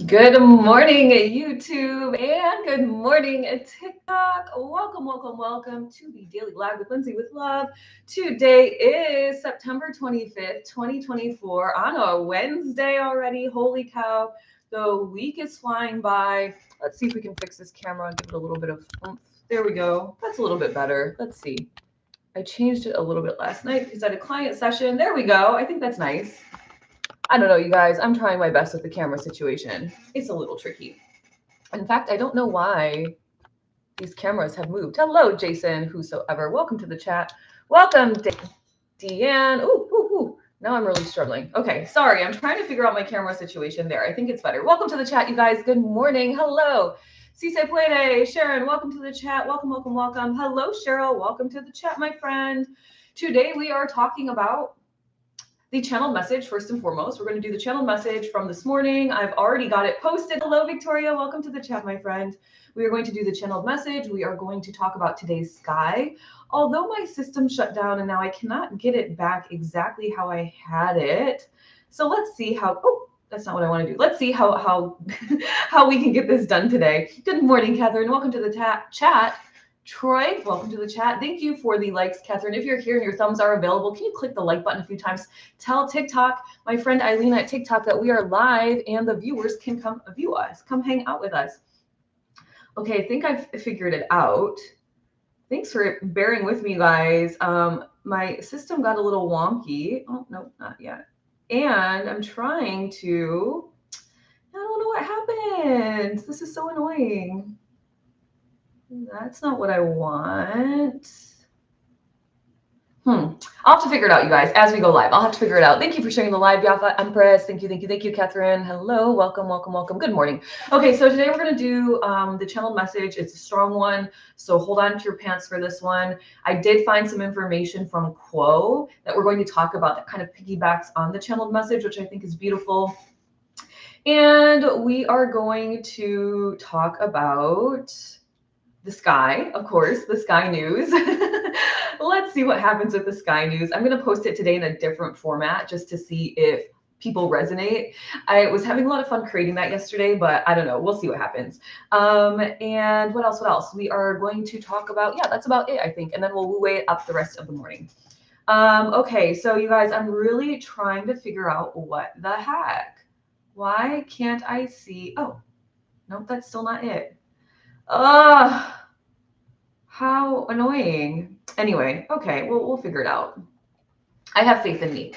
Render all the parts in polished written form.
Good morning, YouTube, and good morning, TikTok. Welcome to the Daily Live with Lindsay with Love. Today is September 25th, 2024, on a Wednesday already. Holy cow, the week is flying by. Let's see if we can fix this camera and give it a little bit of oomph. There we go. That's a little bit better. Let's see. I changed it a little bit last night because I had a client session. There we go. I think that's nice. I don't know, you guys. I'm trying my best with the camera situation. It's a little tricky. In fact, I don't know why these cameras have moved. Hello, Jason, whosoever. Welcome to the chat. Welcome, Deanne. Ooh. Now I'm really struggling. Okay, sorry. I'm trying to figure out my camera situation there. I think it's better. Welcome to the chat, you guys. Good morning. Hello. Si se puede. Sharon, welcome to the chat. Welcome. Hello, Cheryl. Welcome to the chat, my friend. Today we are talking about the channel message. First and foremost, we're going to do the channel message from this morning. I've already got it posted. Hello, Victoria. Welcome to the chat, my friend. We are going to do the channel message. We are going to talk about today's sky. Although my system shut down and now I cannot get it back exactly how I had it. So let's see how, that's not what I want to do. Let's see how we can get this done today. Good morning, Catherine. Welcome to the chat. Troy, welcome to the chat. Thank you for the likes, Catherine. If you're here and your thumbs are available, can you click the like button a few times? Tell TikTok, my friend Eileen at TikTok, that we are live and the viewers can come view us, come hang out with us. Okay, I think I've figured it out. Thanks for bearing with me, guys. My system got a little wonky. Oh, no, not yet. And I'm trying to, I don't know what happened. This is so annoying. That's not what I want. I'll have to figure it out, you guys, as we go live. I'll have to figure it out. Thank you for sharing the live, Yafa Empress. Thank you, Catherine. Hello, welcome. Good morning. Okay, so today we're going to do the channel message. It's a strong one, so hold on to your pants for this one. I did find some information from Quo that we're going to talk about that kind of piggybacks on the channel message, which I think is beautiful. And we are going to talk about the sky, of course, the sky news. Let's see what happens with the sky news. I'm going to post it today in a different format just to see if people resonate. I was having a lot of fun creating that yesterday, but I don't know. We'll see what happens. And what else? We are going to talk about, that's about it, I think. And then we'll weigh it up the rest of the morning. Okay, so you guys, I'm really trying to figure out what the heck. Why can't I see? Oh, nope, that's still not it. How annoying. Anyway, okay, we'll figure it out. I have faith in me.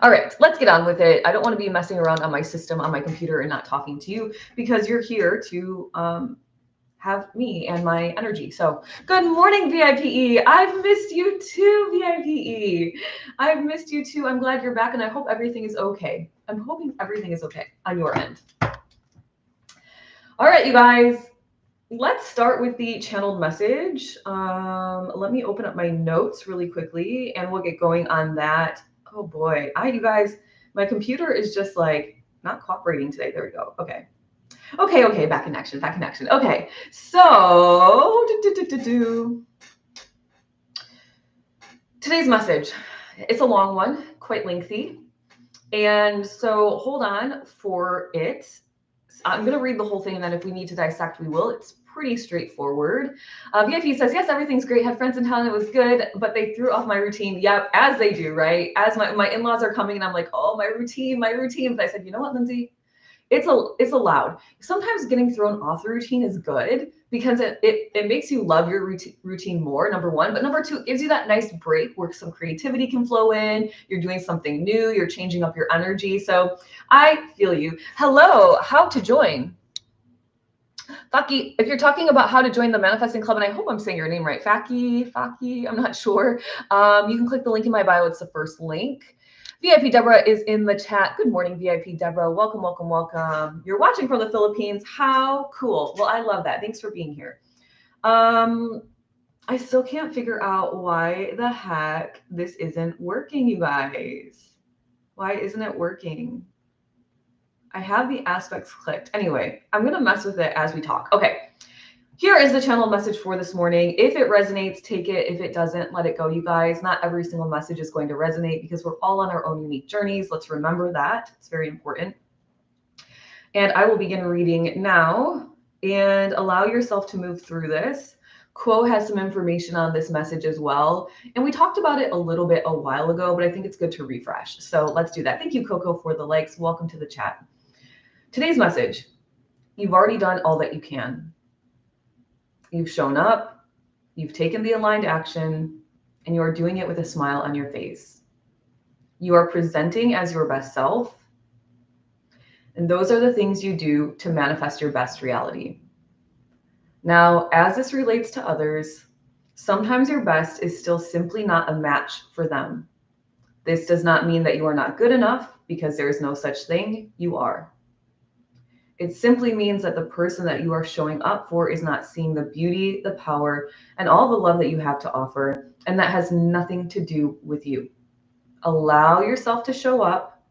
All right, let's get on with it. I don't want to be messing around on my system, on my computer, and not talking to you because you're here to have me and my energy. So good morning, VIPE. I've missed you too, VIPE. I've missed you too. I'm glad you're back, and I hope everything is okay. I'm hoping everything is okay on your end. All right, you guys. Let's start with the channeled message. Let me open up my notes really quickly and we'll get going on that. Oh boy, you guys, my computer is just like not cooperating today. There we go. Okay, back in action. Okay, so today's message, it's a long one, quite lengthy. And so hold on for it. I'm going to read the whole thing, and then if we need to dissect, we will. It's pretty straightforward. VIP says, yes, everything's great. Had friends in town. It was good, but they threw off my routine. Yep, as they do, right? As my in-laws are coming, and I'm like, oh, my routine. But I said, you know what, Lindsay? It's allowed. Sometimes getting thrown off the routine is good because it makes you love your routine more, number one. But number two, it gives you that nice break where some creativity can flow in. You're doing something new. You're changing up your energy. So I feel you. Hello, how to join. Faki, if you're talking about how to join the Manifesting Club, and I hope I'm saying your name right, Faki, I'm not sure. You can click the link in my bio. It's the first link. VIP Deborah is in the chat. Good morning, VIP Deborah. Welcome. You're watching from the Philippines. How cool. Well, I love that. Thanks for being here. I still can't figure out why the heck this isn't working, you guys. Why isn't it working? I have the aspects clicked. Anyway, I'm going to mess with it as we talk. Okay. Here is the channel message for this morning. If it resonates, take it. If it doesn't, let it go, you guys. Not every single message is going to resonate because we're all on our own unique journeys. Let's remember that. It's very important. And I will begin reading now, and allow yourself to move through this. Quo has some information on this message as well. And we talked about it a little bit a while ago, but I think it's good to refresh. So let's do that. Thank you, Coco, for the likes. Welcome to the chat. Today's message: you've already done all that you can. You've shown up, you've taken the aligned action, and you are doing it with a smile on your face. You are presenting as your best self. And those are the things you do to manifest your best reality. Now, as this relates to others, sometimes your best is still simply not a match for them. This does not mean that you are not good enough, because there is no such thing. You are. It simply means that the person that you are showing up for is not seeing the beauty, the power, and all the love that you have to offer, and that has nothing to do with you. Allow yourself to show up.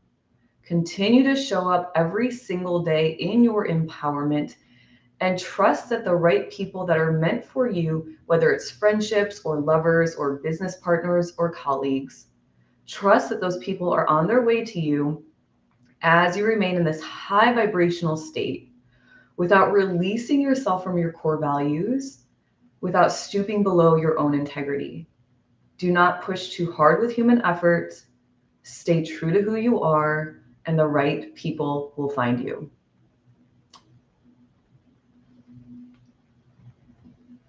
Continue to show up every single day in your empowerment, and trust that the right people that are meant for you, whether it's friendships or lovers or business partners or colleagues, trust that those people are on their way to you as you remain in this high vibrational state, without releasing yourself from your core values, without stooping below your own integrity. Do not push too hard with human effort. Stay true to who you are, and the right people will find you.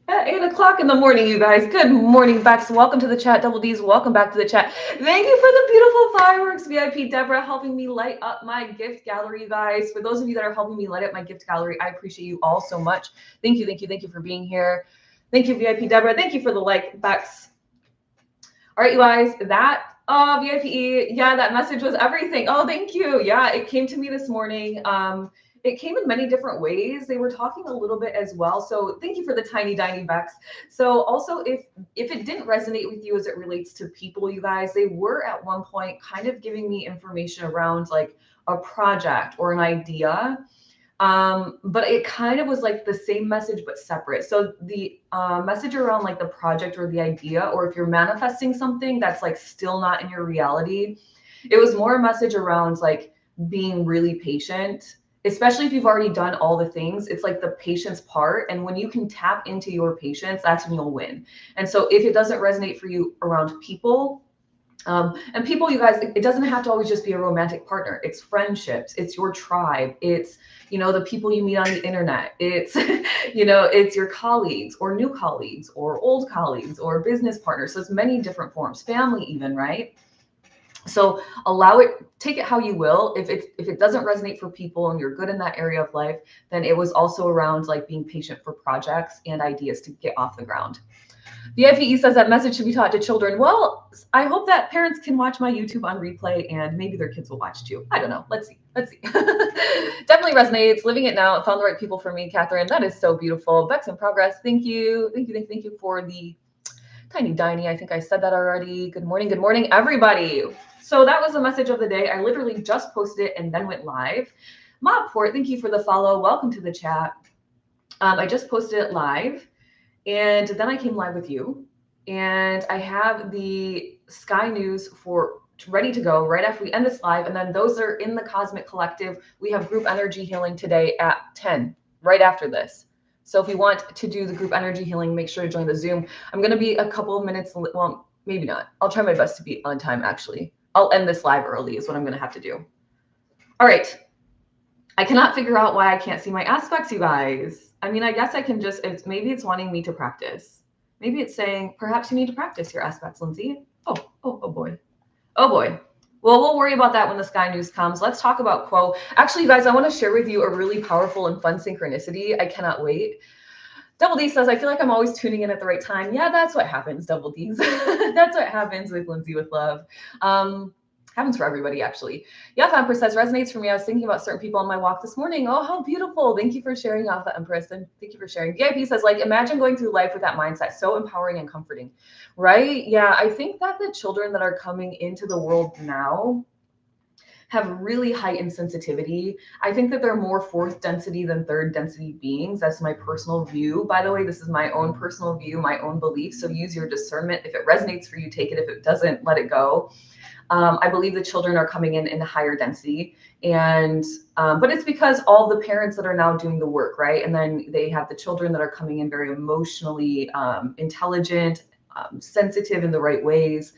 At 8 o'clock in the morning, you guys. Good morning, Bex. Welcome to the chat. Double D's, welcome back to the chat. Thank you for the beautiful fireworks, VIP Deborah, helping me light up my gift gallery, you guys. For those of you that are helping me light up my gift gallery, I appreciate you all so much. Thank you, thank you, thank you for being here. Thank you, VIP Deborah. Thank you for the like, Bex. All right, you guys, that VIP, yeah, that message was everything. Oh, thank you. Yeah, it came to me this morning. It came in many different ways. They were talking a little bit as well. So thank you for the tiny Bex. So also, if it didn't resonate with you as it relates to people, you guys, they were at one point kind of giving me information around like a project or an idea. But it kind of was like the same message, but separate. So the message around like the project or the idea, or if you're manifesting something that's like still not in your reality, it was more a message around like being really patient, especially if you've already done all the things. It's like the patience part. And when you can tap into your patience, that's when you'll win. And so if it doesn't resonate for you around people, and people, you guys, it doesn't have to always just be a romantic partner. It's friendships, it's your tribe, it's, you know, the people you meet on the internet, it's, you know, it's your colleagues or new colleagues or old colleagues or business partners. So it's many different forms, family even, right? So allow it, take it how you will. If it doesn't resonate for people and you're good in that area of life, then it was also around like being patient for projects and ideas to get off the ground. The FEE says that message should be taught to children. Well, I hope that parents can watch my YouTube on replay and maybe their kids will watch too. I don't know. Let's see. Definitely resonates. Living it now. Found the right people for me, Catherine. That is so beautiful. Bex in progress. Thank you. Thank you for the tiny Diney. I think I said that already. Good morning, everybody. So that was the message of the day. I literally just posted it and then went live. Mobport, thank you for the follow. Welcome to the chat. I just posted it live. And then I came live with you, and I have the Sky News for ready to go right after we end this live. And then those are in the Cosmic Collective. We have group energy healing today at 10, right after this. So if you want to do the group energy healing, make sure to join the Zoom. I'm going to be a couple of minutes, well, maybe not. I'll try my best to be on time, actually. I'll end this live early is what I'm going to have to do. All right. I cannot figure out why I can't see my aspects, you guys. I mean, I guess I can just, maybe it's wanting me to practice. Maybe it's saying, perhaps you need to practice your aspects, Lindsay. Oh boy. Oh boy. Well, we'll worry about that when the Sky News comes. Let's talk about Quo. Actually, you guys, I want to share with you a really powerful and fun synchronicity. I cannot wait. Double D says, I feel like I'm always tuning in at the right time. Yeah, that's what happens, Double D's. That's what happens with Lindsay with Love. Happens for everybody, actually. Yeah, Empress says, resonates for me. I was thinking about certain people on my walk this morning. Oh, how beautiful. Thank you for sharing, Alpha Empress. And thank you for sharing. VIP says, like, imagine going through life with that mindset. So empowering and comforting, right? Yeah, I think that the children that are coming into the world now have really heightened sensitivity. I think that they're more fourth density than third density beings. That's my personal view. By the way, this is my own personal view, my own belief. So use your discernment. If it resonates for you, take it. If it doesn't, let it go. I believe the children are coming in higher density, and but it's because all the parents that are now doing the work, right? And then they have the children that are coming in very emotionally intelligent, sensitive in the right ways,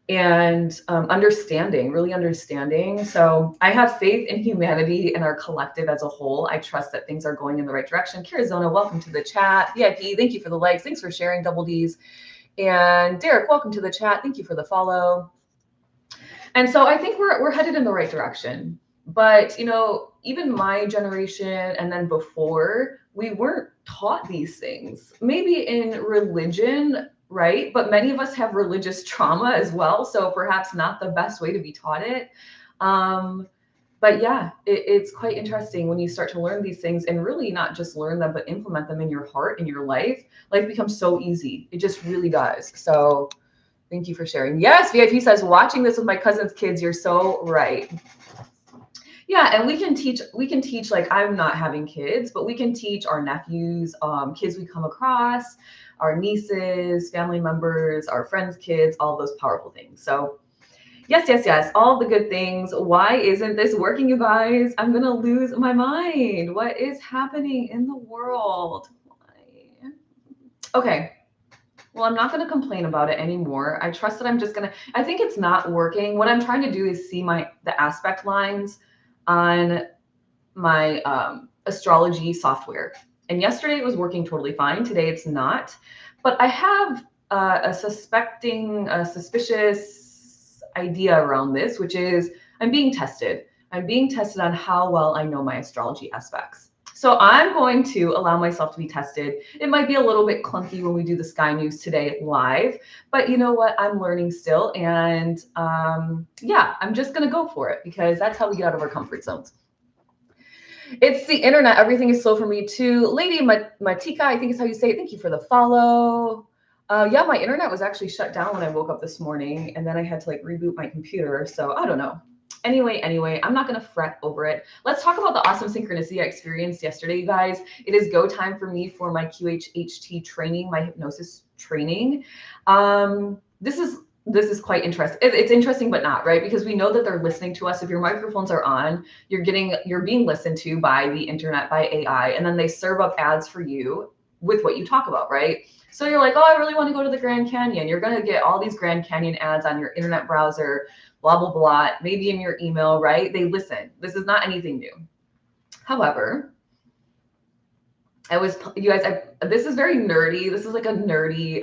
and understanding, really understanding. So I have faith in humanity and our collective as a whole. I trust that things are going in the right direction. Kirazona, welcome to the chat. VIP, thank you for the likes. Thanks for sharing, Double D's. And Derek, welcome to the chat. Thank you for the follow. And so I think we're headed in the right direction. But, you know, even my generation and then before, we weren't taught these things. Maybe in religion, right? But many of us have religious trauma as well. So perhaps not the best way to be taught it. But yeah, it's quite interesting when you start to learn these things and really not just learn them, but implement them in your heart, in your life. Life becomes so easy. It just really does. So thank you for sharing. Yes, VIP says, watching this with my cousin's kids, you're so right. Yeah, and we can teach, like, I'm not having kids, but we can teach our nephews, kids we come across, our nieces, family members, our friends' kids, all those powerful things. So yes, all the good things. Why isn't this working, you guys? I'm gonna lose my mind. What is happening in the world? Why? Okay. Well, I'm not going to complain about it anymore. I trust that I think it's not working. What I'm trying to do is see the aspect lines on my astrology software. And yesterday it was working totally fine. Today it's not. But I have a suspicious idea around this, which is I'm being tested. I'm being tested on how well I know my astrology aspects. So I'm going to allow myself to be tested. It might be a little bit clunky when we do the Sky News today live, but you know what? I'm learning still. And yeah, I'm just going to go for it because that's how we get out of our comfort zones. It's the internet. Everything is slow for me too. Lady Matika, I think is how you say it. Thank you for the follow. Yeah, my internet was actually shut down when I woke up this morning, and then I had to like reboot my computer. So I don't know. Anyway, I'm not going to fret over it. Let's talk about the awesome synchronicity I experienced yesterday, you guys. It is go time for me for my QHHT training, my hypnosis training. This is quite interesting. It's interesting, but not, right? Because we know that they're listening to us. If your microphones are on, you're being listened to by the internet, by AI, and then they serve up ads for you with what you talk about, right? So you're like, oh, I really want to go to the Grand Canyon. You're going to get all these Grand Canyon ads on your internet browser, blah, blah, blah, maybe in your email, right? They listen. This is not anything new. However, this is very nerdy. This is like a nerdy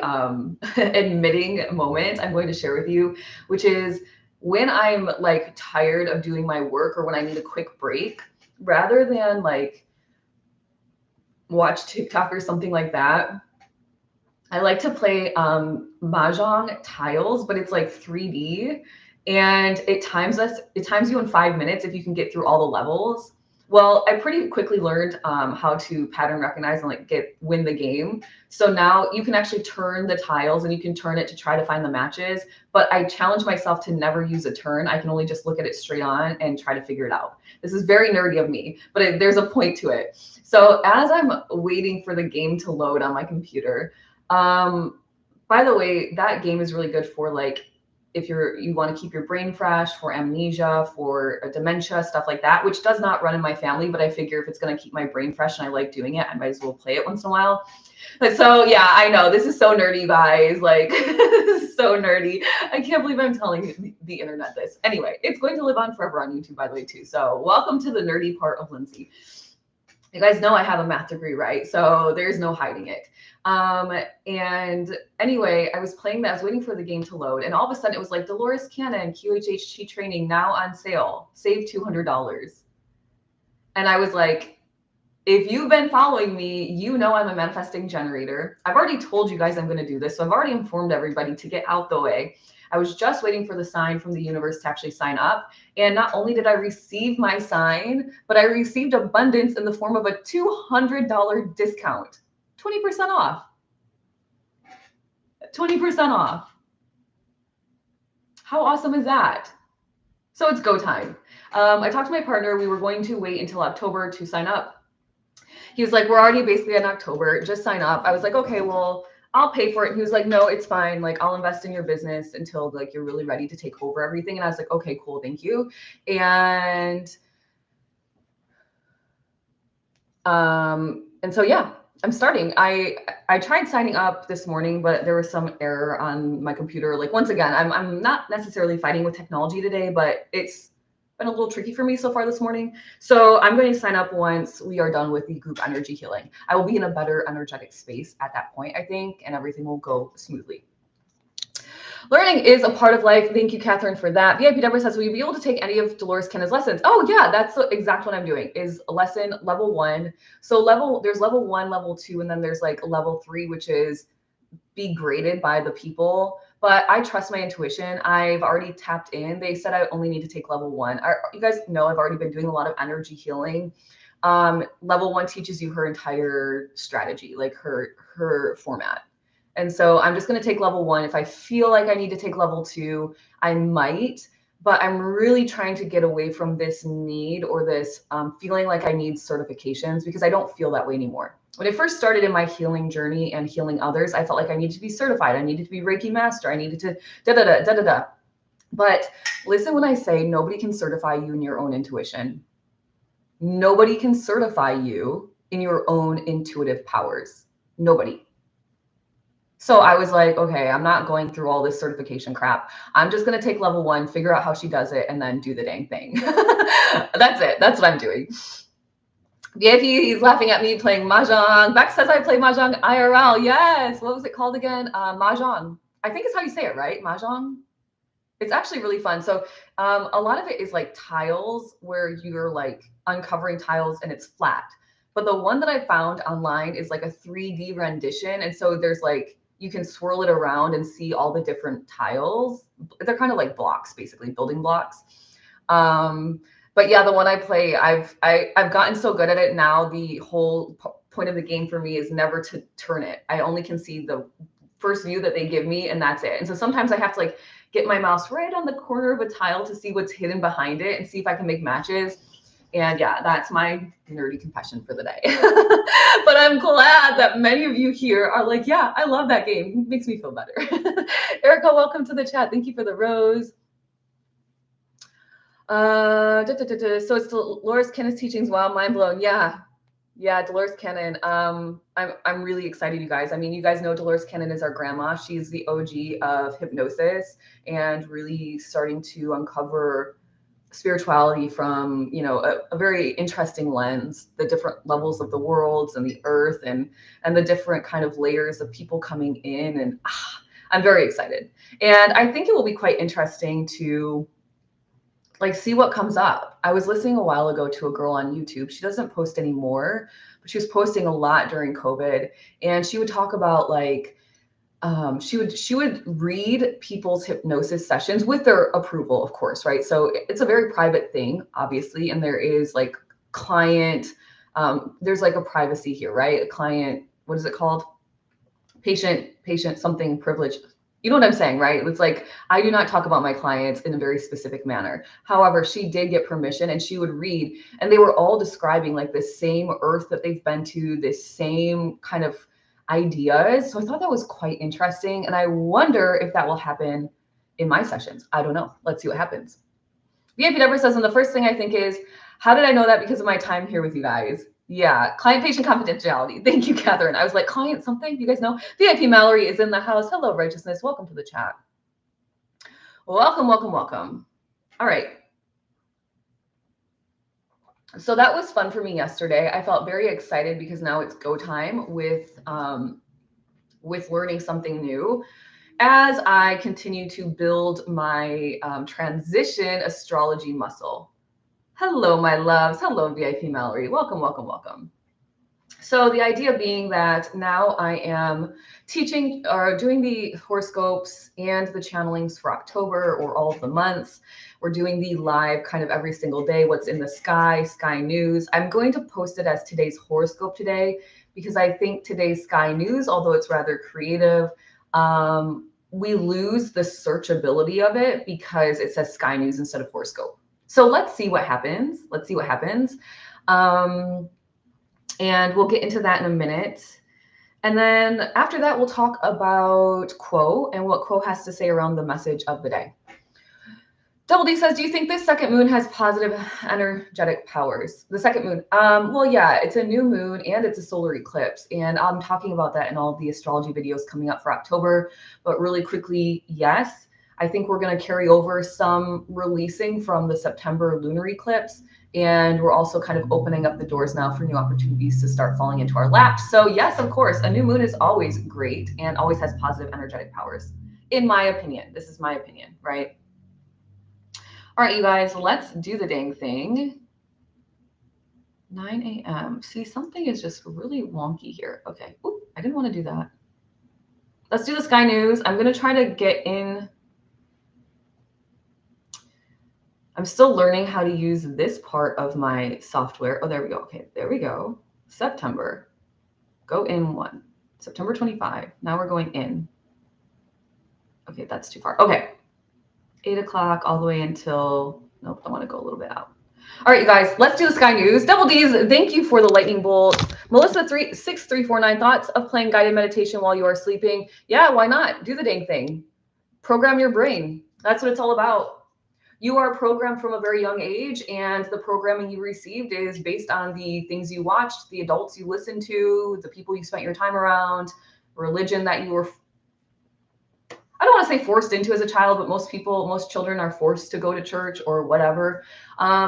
admitting moment I'm going to share with you, which is when I'm like tired of doing my work or when I need a quick break, rather than like watch TikTok or something like that, I like to play Mahjong tiles, but it's like 3D, and it times you in 5 minutes if you can get through all the levels. Well, I pretty quickly learned how to pattern recognize and like win the game. So now you can actually turn the tiles and you can turn it to try to find the matches. But I challenge myself to never use a turn. I can only just look at it straight on and try to figure it out. This is very nerdy of me, but there's a point to it. So as I'm waiting for the game to load on my computer, by the way, that game is really good for like if you want to keep your brain fresh, for amnesia, for dementia, stuff like that, which does not run in my family, but I figure if it's going to keep my brain fresh and I like doing it, I might as well play it once in a while. But so yeah, I know this is so nerdy, guys. Like this is so nerdy. I can't believe I'm telling the internet this. Anyway, it's going to live on forever on YouTube, by the way, too. So welcome to the nerdy part of Lindsay. You guys know I have a math degree, right? So there's no hiding it. And anyway, I was playing that. I was waiting for the game to load, and all of a sudden it was like Dolores Cannon QHHT training now on sale. Save $200. And I was like, if you've been following me, you know I'm a manifesting generator. I've already told you guys I'm going to do this, so I've already informed everybody to get out the way. I was just waiting for the sign from the universe to actually sign up. And not only did I receive my sign, but I received abundance in the form of a $200 discount. 20% off. 20% off. How awesome is that? So it's go time. I talked to my partner. We were going to wait until October to sign up. He was like, we're already basically in October. Just sign up. I was like, okay, well, I'll pay for it. And he was like, no, it's fine. Like, I'll invest in your business until like you're really ready to take over everything. And I was like, okay, cool, thank you. And so yeah, I'm starting. I tried signing up this morning, but there was some error on my computer. Like, once again, I'm not necessarily fighting with technology today, but it's been a little tricky for me so far this morning. So I'm going to sign up once we are done with the group energy healing. I will be in a better energetic space at that point, I think, and everything will go smoothly. Learning is a part of life. Thank you, Catherine, for that. VIP Deborah says, will you be able to take any of Dolores Kenna's lessons? Oh yeah, that's the exact what I'm doing, is lesson level 1. So there's level 1, level 2, and then there's like level 3, which is be graded by the people. But I trust my intuition. I've already tapped in. They said I only need to take level 1. You guys know I've already been doing a lot of energy healing. Level 1 teaches you her entire strategy, like her format. And so I'm just going to take level 1. If I feel like I need to take level 2, I might, but I'm really trying to get away from this need or this feeling like I need certifications, because I don't feel that way anymore. When I first started in my healing journey and healing others, I felt like I needed to be certified. I needed to be Reiki master. I needed to da-da-da. But listen when I say nobody can certify you in your own intuition. Nobody can certify you in your own intuitive powers. Nobody. So I was like, okay, I'm not going through all this certification crap. I'm just going to take level 1, figure out how she does it, and then do the dang thing. That's it. That's what I'm doing. VIP, he's laughing at me playing Mahjong. Bex says I play Mahjong IRL. Yes. What was it called again? Mahjong. I think it's how you say it, right? Mahjong. It's actually really fun. So a lot of it is like tiles where you're like uncovering tiles and it's flat. But the one that I found online is like a 3D rendition. And so there's like, you can swirl it around and see all the different tiles. They're kind of like blocks, basically building blocks. But yeah, the one I play, I've gotten so good at it now. The whole point of the game for me is never to turn it. I only can see the first view that they give me, and that's it. And so sometimes I have to like get my mouse right on the corner of a tile to see what's hidden behind it and see if I can make matches. And yeah, that's my nerdy confession for the day. But I'm glad that many of you here are like, yeah, I love that game. It makes me feel better. Erica, welcome to the chat. Thank you for the rose. So it's Dolores Kenna's teachings. Wow, mind blown. Yeah, Dolores Kennan. I'm really excited, you guys. I mean, you guys know Dolores Kennan is our grandma. She's the OG of hypnosis and really starting to uncover spirituality from, you know, a very interesting lens, the different levels of the worlds and the earth and the different kind of layers of people coming in. And I'm very excited. And I think it will be quite interesting to like see what comes up. I was listening a while ago to a girl on YouTube. She doesn't post anymore, but she was posting a lot during COVID. And she would talk about like, she would read people's hypnosis sessions with their approval, of course, right? So it's a very private thing, obviously. And there is like client, there's like a privacy here, right? A client, what is it called? Patient, something privilege. You know what I'm saying, right? It's like, I do not talk about my clients in a very specific manner. However, she did get permission and she would read, and they were all describing like the same earth that they've been to, this same kind of ideas. So I thought that was quite interesting. And I wonder if that will happen in my sessions. I don't know. Let's see what happens. VIP Deborah says, and the first thing I think is, how did I know that? Because of my time here with you guys. Yeah, client-patient confidentiality. Thank you, Catherine. I was like, client something? You guys know? VIP Mallory is in the house. Hello, Righteousness. Welcome to the chat. Welcome, welcome, welcome. All right. So that was fun for me yesterday. I felt very excited because now it's go time with learning something new as I continue to build my transition astrology muscle. Hello, my loves. Hello, VIP Mallory. Welcome, welcome, welcome. So the idea being that now I am teaching or doing the horoscopes and the channelings for October or all of the months. We're doing the live kind of every single day, what's in the sky news. I'm going to post it as today's horoscope today because I think today's sky news, although it's rather creative, we lose the searchability of it because it says sky news instead of horoscope. So let's see what happens. Let's see what happens. And we'll get into that in a minute. And then after that, we'll talk about Quo and what Quo has to say around the message of the day. Double D says, do you think this second moon has positive energetic powers? The second moon, well, yeah, it's a new moon and it's a solar eclipse. And I'm talking about that in all of the astrology videos coming up for October. But really quickly, yes, I think we're going to carry over some releasing from the September lunar eclipse. And we're also kind of opening up the doors now for new opportunities to start falling into our laps. So yes, of course, a new moon is always great and always has positive energetic powers. In my opinion, this is my opinion, right? All right, you guys, let's do the dang thing. 9 a.m. See, something is just really wonky here. Okay. Oop, I didn't want to do that. Let's do the Sky News. I'm going to try to get in. I'm still learning how to use this part of my software. Oh, there we go. Okay, there we go. September. Go in 1. September 25. Now we're going in. Okay, that's too far. Okay. 8 o'clock all the way until, nope, I want to go a little bit out. All right, you guys, let's do the Sky News. Double D's, thank you for the lightning bolt. Melissa 6349, thoughts of playing guided meditation while you are sleeping? Yeah, why not? Do the dang thing. Program your brain. That's what it's all about. You are programmed from a very young age, and the programming you received is based on the things you watched, the adults you listened to, the people you spent your time around, religion that you were, I don't want to say forced into as a child, but most children are forced to go to church or whatever.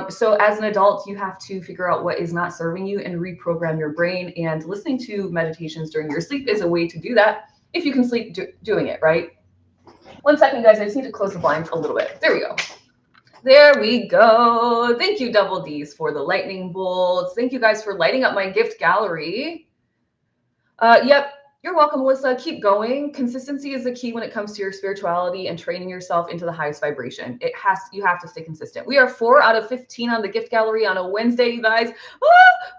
So as an adult, you have to figure out what is not serving you and reprogram your brain. And listening to meditations during your sleep is a way to do that if you can sleep doing it, right? 1 second, guys. I just need to close the blinds a little bit. There we go. There we go. Thank you, Double D's, for the lightning bolts. Thank you guys for lighting up my gift gallery. Yep. You're welcome, Melissa. Keep going. Consistency is the key when it comes to your spirituality and training yourself into the highest vibration. You have to stay consistent. We are 4 out of 15 on the gift gallery on a Wednesday, you guys.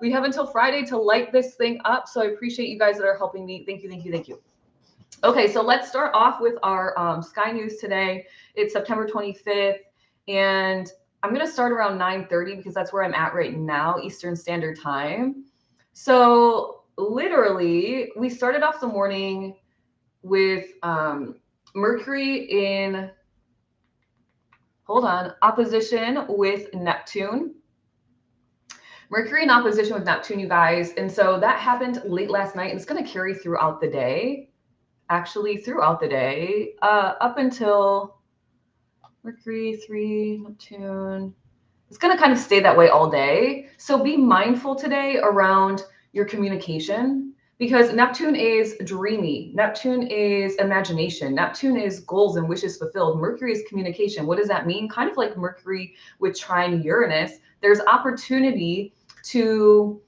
We have until Friday to light this thing up. So I appreciate you guys that are helping me. Thank you, thank you, thank you. Okay, so let's start off with our Sky News today. It's September 25th, and I'm going to start around 9:30 because that's where I'm at right now, Eastern Standard Time. So literally, we started off the morning with Mercury in, opposition with Neptune. Mercury in opposition with Neptune, you guys. And so that happened late last night, and it's going to carry throughout the day. Actually, throughout the day, up until Mercury 3, Neptune. It's going to kind of stay that way all day. So be mindful today around your communication, because Neptune is dreamy. Neptune is imagination. Neptune is goals and wishes fulfilled. Mercury is communication. What does that mean? Kind of like Mercury with trine Uranus. There's opportunity to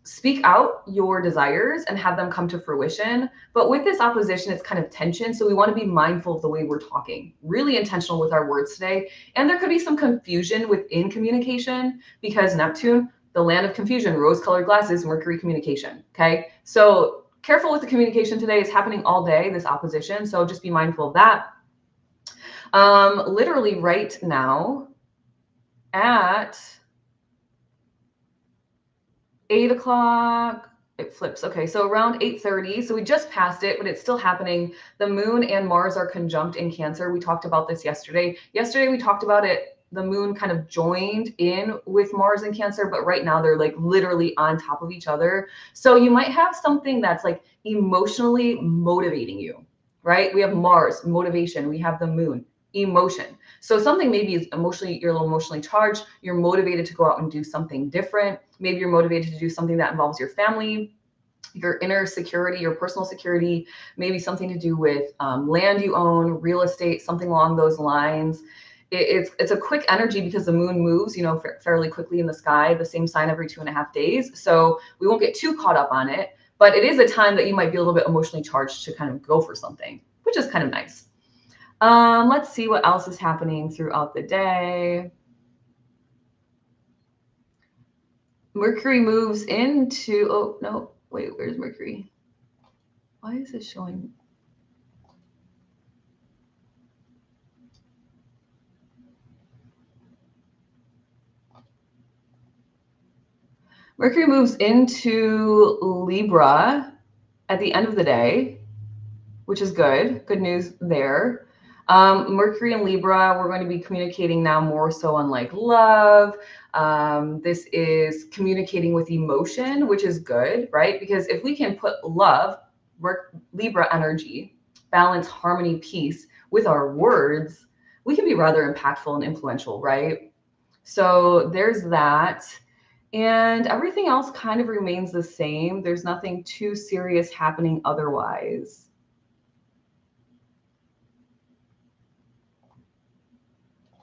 speak out your desires and have them come to fruition. But with this opposition, it's kind of tension. So we want to be mindful of the way we're talking, really intentional with our words today. And there could be some confusion within communication because Neptune, the land of confusion, rose-colored glasses, Mercury communication. Okay. So careful with the communication today. It's happening all day, this opposition. So just be mindful of that. Literally right now at 8 o'clock, it flips. Okay, so around 8:30. So we just passed it, but it's still happening. The moon and Mars are conjunct in Cancer. We talked about this yesterday. Yesterday, we talked about it. The moon kind of joined in with Mars and Cancer, but right now they're like literally on top of each other. So you might have something that's like emotionally motivating you, right? We have Mars, motivation. We have the moon, emotion. So something maybe is emotionally, you're a little emotionally charged. You're motivated to go out and do something different. Maybe you're motivated to do something that involves your family, your inner security, your personal security, maybe something to do with land you own, real estate, something along those lines. It's a quick energy because the moon moves, fairly quickly in the sky, the same sign every 2.5 days. So we won't get too caught up on it, but it is a time that you might be a little bit emotionally charged to kind of go for something, which is kind of nice. Let's see what else is happening throughout the day. Mercury moves into, oh, no, wait, where's Mercury? Why is it showing? Mercury moves into Libra at the end of the day, which is good. Good news there. Mercury and Libra, we're going to be communicating now more so on like love. This is communicating with emotion, which is good, right? Because if we can put love, Libra energy, balance, harmony, peace with our words, we can be rather impactful and influential, right? So there's that. And everything else kind of remains the same. There's nothing too serious happening otherwise.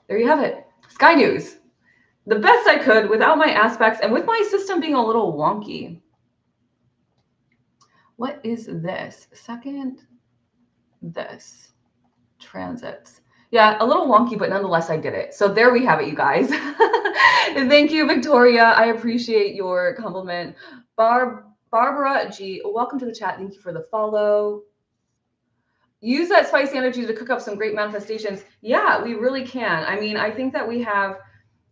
There you have it. Sky News. The best I could without my aspects and with my system being a little wonky. What is this? Second, this. Transits. Yeah, a little wonky, but nonetheless, I did it. So there we have it, you guys. Thank you, Victoria. I appreciate your compliment. Barbara G, welcome to the chat. Thank you for the follow. Use that spicy energy to cook up some great manifestations. Yeah, we really can. I mean, I think that we have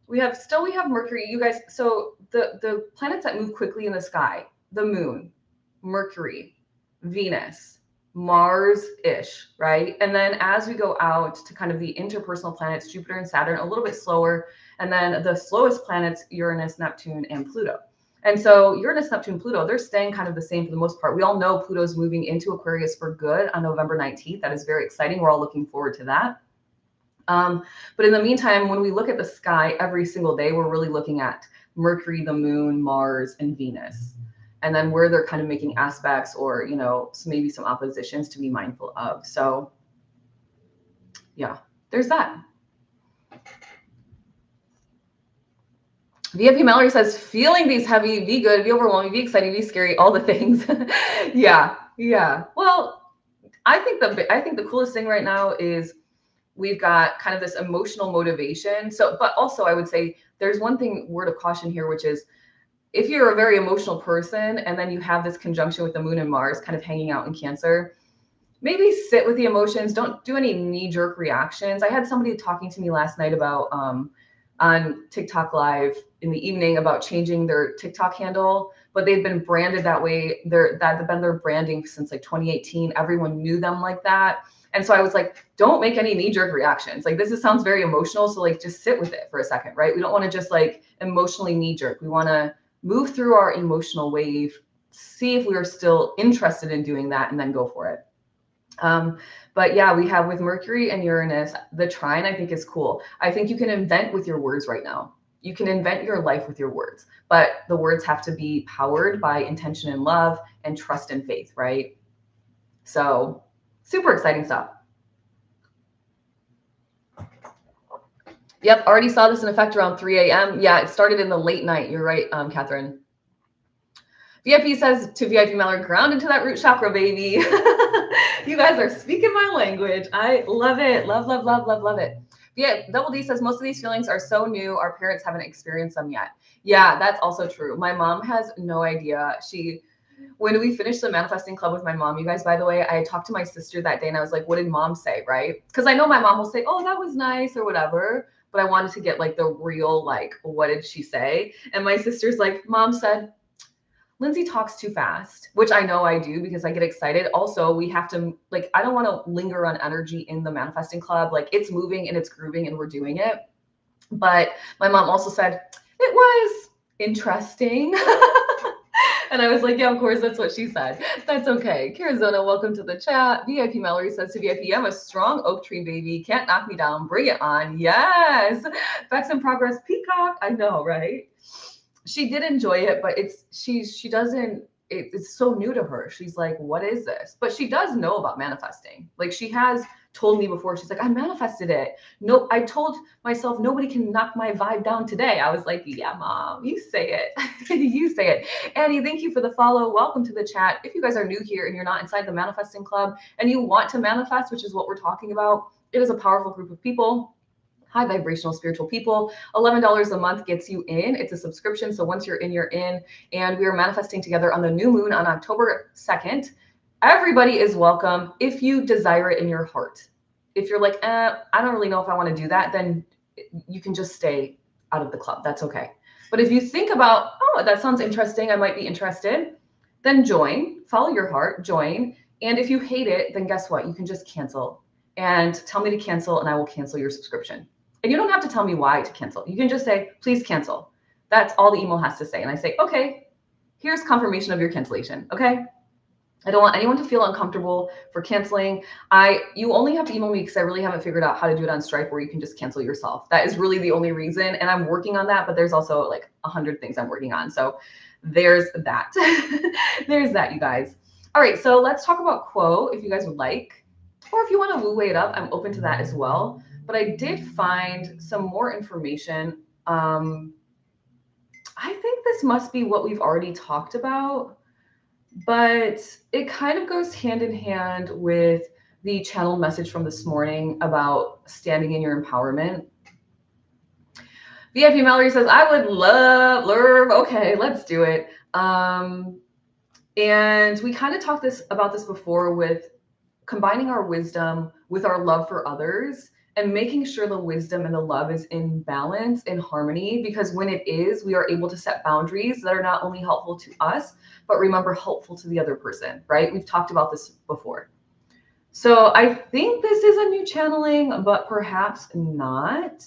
Mercury, you guys. So the planets that move quickly in the sky, the moon, Mercury, Venus, Mars-ish, right? And then as we go out to kind of the interpersonal planets, Jupiter and Saturn, a little bit slower. And then the slowest planets, Uranus, Neptune, and Pluto. And so Uranus, Neptune, Pluto, they're staying kind of the same for the most part. We all know Pluto's moving into Aquarius for good on November 19th. That is very exciting. We're all looking forward to that. But in the meantime, when we look at the sky every single day, we're really looking at Mercury, the moon, Mars, and Venus. And then where they're kind of making aspects or, you know, maybe some oppositions to be mindful of. So yeah, there's that. VIP Mallory says, feeling these heavy, be good, be overwhelming, be exciting, be scary, all the things. Yeah. Well, I think the coolest thing right now is we've got kind of this emotional motivation. So, but also I would say there's one word of caution here, which is if you're a very emotional person and then you have this conjunction with the moon and Mars kind of hanging out in Cancer, maybe sit with the emotions. Don't do any knee-jerk reactions. I had somebody talking to me last night about on TikTok Live in the evening about changing their TikTok handle, but they've been branded that way. That's been their branding since like 2018. Everyone knew them like that. And so I was like, don't make any knee-jerk reactions. Like sounds very emotional. So like just sit with it for a second, right? We don't want to just like emotionally knee-jerk. We want to move through our emotional wave, see if we are still interested in doing that, and then go for it. But yeah, we have with Mercury and Uranus, the trine I think is cool. I think you can invent with your words right now. You can invent your life with your words, but the words have to be powered by intention and love and trust and faith, right? So super exciting stuff. Yep, already saw this in effect around 3 a.m. Yeah, it started in the late night. You're right, Catherine. VIP says to VIP Mallory, ground into that root chakra, baby. You guys are speaking my language. I love it. Love it. Yeah, Double D says most of these feelings are so new. Our parents haven't experienced them yet. Yeah, that's also true. My mom has no idea. When we finished the manifesting club with my mom, you guys, by the way, I talked to my sister that day and I was like, what did mom say? Right? Because I know my mom will say, oh, that was nice or whatever. But I wanted to get like the real, like, what did she say? And my sister's like, mom said, Lindsay talks too fast, which I know I do because I get excited. Also, we have to, like, I don't want to linger on energy in the manifesting club. Like, it's moving and it's grooving and we're doing it. But my mom also said, it was interesting. And I was like, yeah, of course, that's what she said. That's okay. Carizona, welcome to the chat. VIP Mallory says to VIP, I'm a strong oak tree, baby. Can't knock me down. Bring it on. Yes. Facts in progress. Peacock. I know, right? She did enjoy it, but it's so new to her. She's like, what is this? But she does know about manifesting. Like she has told me before, she's like, I manifested it. No, I told myself nobody can knock my vibe down today. I was like, yeah, mom, you say it. You say it. Annie, thank you for the follow. Welcome to the chat. If you guys are new here and you're not inside the manifesting club and you want to manifest, which is what we're talking about, it is a powerful group of people. High vibrational spiritual people. $11 a month gets you in. It's a subscription. So once you're in, you're in. And we are manifesting together on the new moon on October 2nd. Everybody is welcome if you desire it in your heart. If you're like, I don't really know if I want to do that, then you can just stay out of the club. That's okay. But if you think about, oh, that sounds interesting, I might be interested, then join, follow your heart, join. And if you hate it, then guess what? You can just cancel and tell me to cancel, and I will cancel your subscription. And you don't have to tell me why to cancel. You can just say, please cancel. That's all the email has to say. And I say, okay, here's confirmation of your cancellation. Okay. I don't want anyone to feel uncomfortable for canceling. You only have to email me because I really haven't figured out how to do it on Stripe where you can just cancel yourself. That is really the only reason. And I'm working on that, but there's also like 100 things I'm working on. So there's that. There's that, you guys. All right, so let's talk about quote if you guys would like. Or if you want to woo-way it up, I'm open to that as well. But I did find some more information. I think this must be what we've already talked about, but it kind of goes hand in hand with the channel message from this morning about standing in your empowerment. VIP Mallory says, I would love, okay, let's do it. And we kind of talked about this before with combining our wisdom with our love for others and making sure the wisdom and the love is in balance, in harmony, because when it is, we are able to set boundaries that are not only helpful to us, but remember, helpful to the other person, right? We've talked about this before. So I think this is a new channeling, but perhaps not.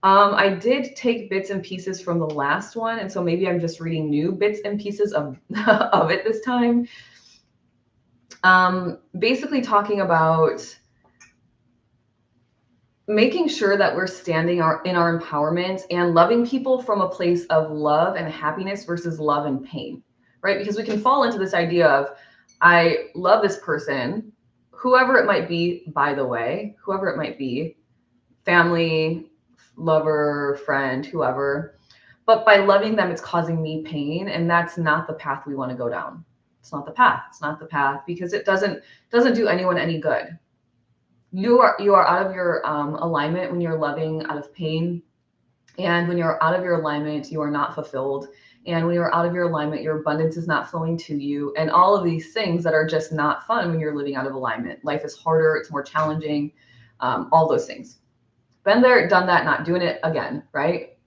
I did take bits and pieces from the last one, and so maybe I'm just reading new bits and pieces of, of it this time. Basically talking about making sure that we're standing in our empowerment and loving people from a place of love and happiness versus love and pain, right? Because we can fall into this idea of, I love this person, whoever it might be, by the way, whoever it might be, family, lover, friend, whoever, but by loving them, it's causing me pain. And that's not the path we want to go down. It's not the path. It's not the path because it doesn't do anyone any good. You are out of your alignment when you're loving out of pain. And when you're out of your alignment, you are not fulfilled. And when you're out of your alignment, your abundance is not flowing to you. And all of these things that are just not fun when you're living out of alignment. Life is harder. It's more challenging. All those things. Been there, done that, not doing it again, right?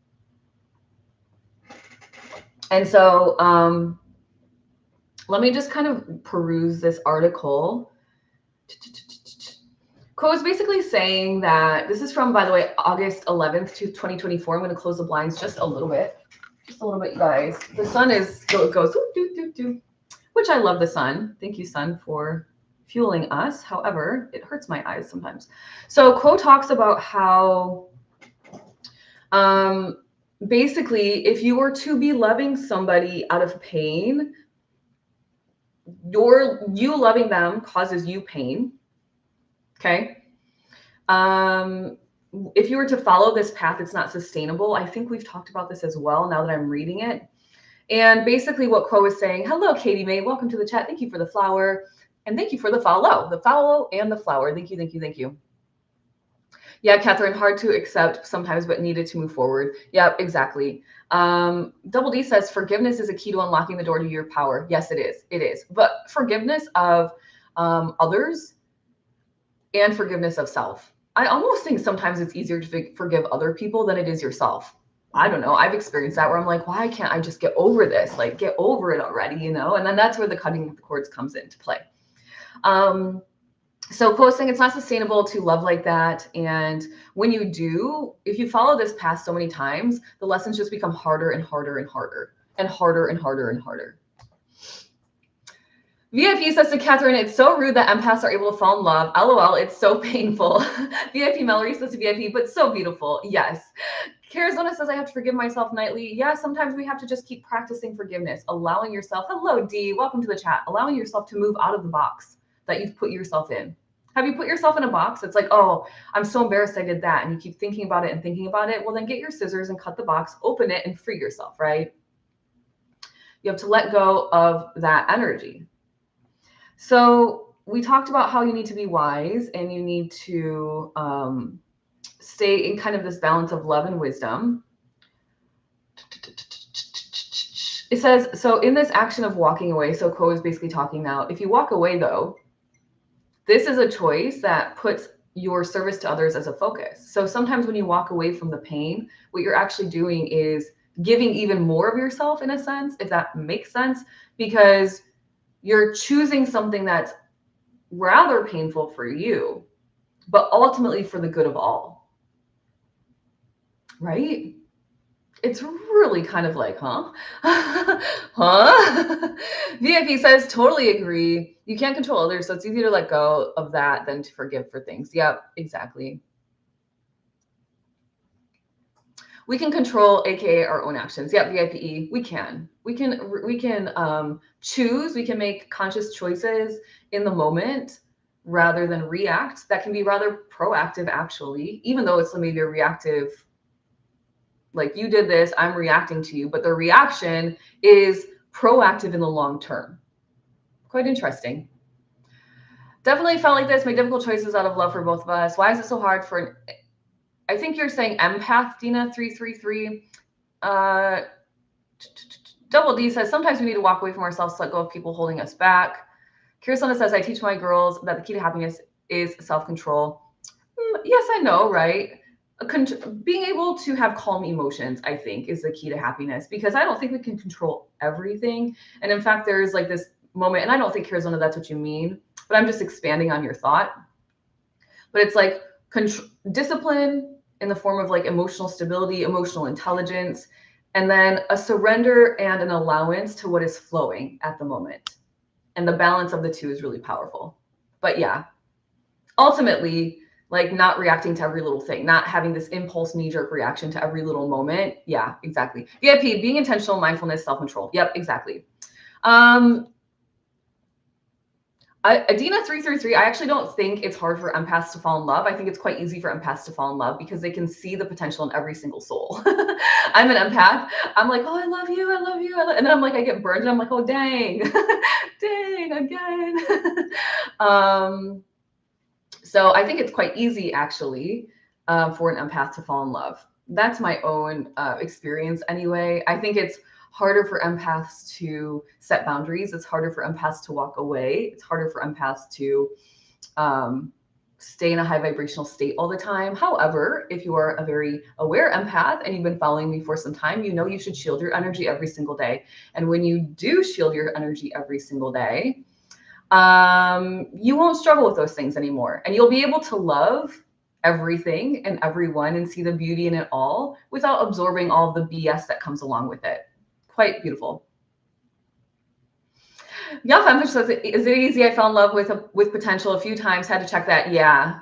And so let me just kind of peruse this article. Quote is basically saying that this is from, by the way, August 11th to 2024. I'm going to close the blinds just a little bit, you guys. The sun goes, which I love the sun. Thank you, sun, for fueling us. However, it hurts my eyes sometimes. So quote talks about how basically, if you were to be loving somebody out of pain, you loving them causes you pain. Okay. If you were to follow this path, it's not sustainable. I think we've talked about this as well now that I'm reading it. And basically what Crow is saying, hello, Katie Mae, welcome to the chat. Thank you for the flower. And thank you for the follow and the flower. Thank you, thank you, thank you. Yeah, Catherine, hard to accept sometimes, but needed to move forward. Yeah, exactly. Double D says forgiveness is a key to unlocking the door to your power. Yes, it is. It is. But forgiveness of others and forgiveness of self. I almost think sometimes it's easier to forgive other people than it is yourself. I don't know. I've experienced that where I'm like, why can't I just get over this? Like, get over it already, you know? And then that's where the cutting the cords comes into play. So posting, it's not sustainable to love like that. And when you do, if you follow this path so many times, the lessons just become harder and harder and harder and harder and harder and harder. VIP says to Catherine, it's so rude that empaths are able to fall in love. LOL, it's so painful. VIP Mallory says to VIP, but so beautiful. Yes. Carizona says, I have to forgive myself nightly. Yeah, sometimes we have to just keep practicing forgiveness, allowing yourself, hello, D, welcome to the chat, allowing yourself to move out of the box that you've put yourself in. Have you put yourself in a box? It's like, oh, I'm so embarrassed I did that. And you keep thinking about it and thinking about it. Well, then get your scissors and cut the box, open it and free yourself, right? You have to let go of that energy. So we talked about how you need to be wise and you need to stay in kind of this balance of love and wisdom. It says, so in this action of walking away, so Ko is basically talking now, if you walk away though, this is a choice that puts your service to others as a focus. So sometimes when you walk away from the pain, what you're actually doing is giving even more of yourself in a sense, if that makes sense, because you're choosing something that's rather painful for you, but ultimately for the good of all, right? It's really kind of like, huh? Huh? VIP says, totally agree. You can't control others, so it's easier to let go of that than to forgive for things. Yep, exactly. We can control, aka our own actions. Yep, VIPE. We can. We can choose. We can make conscious choices in the moment rather than react. That can be rather proactive, actually, even though it's maybe a reactive. Like, you did this, I'm reacting to you, but the reaction is proactive in the long term. Quite interesting. Definitely felt like this. Make difficult choices out of love for both of us. Why is it so hard for? I think you're saying empath, Dina 333. Double D says, sometimes we need to walk away from ourselves to let go of people holding us back. Kirsten says, I teach my girls that the key to happiness is self-control. Yes, I know, right? Being able to have calm emotions, I think, is the key to happiness, because I don't think we can control everything. And in fact, there's like this moment, and I don't think, Arizona, that's what you mean, but I'm just expanding on your thought. But it's like discipline in the form of like emotional stability, emotional intelligence, and then a surrender and an allowance to what is flowing at the moment. And the balance of the two is really powerful. But yeah, ultimately, like not reacting to every little thing, not having this impulse knee-jerk reaction to every little moment. Yeah, exactly. VIP, being intentional, mindfulness, self-control. Yep, exactly. Adina 333, I actually don't think it's hard for empaths to fall in love. I think it's quite easy for empaths to fall in love because they can see the potential in every single soul. I'm an empath. I'm like, oh, I love you. I love you. And then I'm like, I get burned and I'm like, oh, dang, dang again. So I think it's quite easy, actually, for an empath to fall in love. That's my own experience anyway. I think it's harder for empaths to set boundaries. It's harder for empaths to walk away. It's harder for empaths to stay in a high vibrational state all the time. However, if you are a very aware empath and you've been following me for some time, you know you should shield your energy every single day. And when you do shield your energy every single day, you won't struggle with those things anymore. And you'll be able to love everything and everyone and see the beauty in it all without absorbing all the BS that comes along with it. Quite beautiful. Yeah, Femfish says, is it easy? I fell in love with potential a few times, had to check that. Yeah.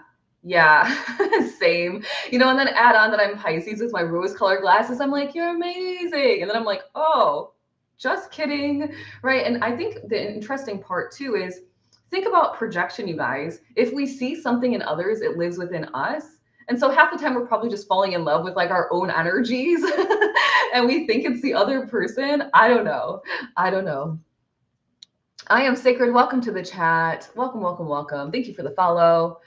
Same. And then add on that I'm Pisces with my rose colored glasses. I'm like, you're amazing. And then I'm like, oh, just kidding. Right. And I think the interesting part too is, think about projection, you guys. If we see something in others, it lives within us. And so half the time we're probably just falling in love with like our own energies and we think it's the other person. I don't know. I am Sacred. Welcome to the chat. Welcome. Thank you for the follow.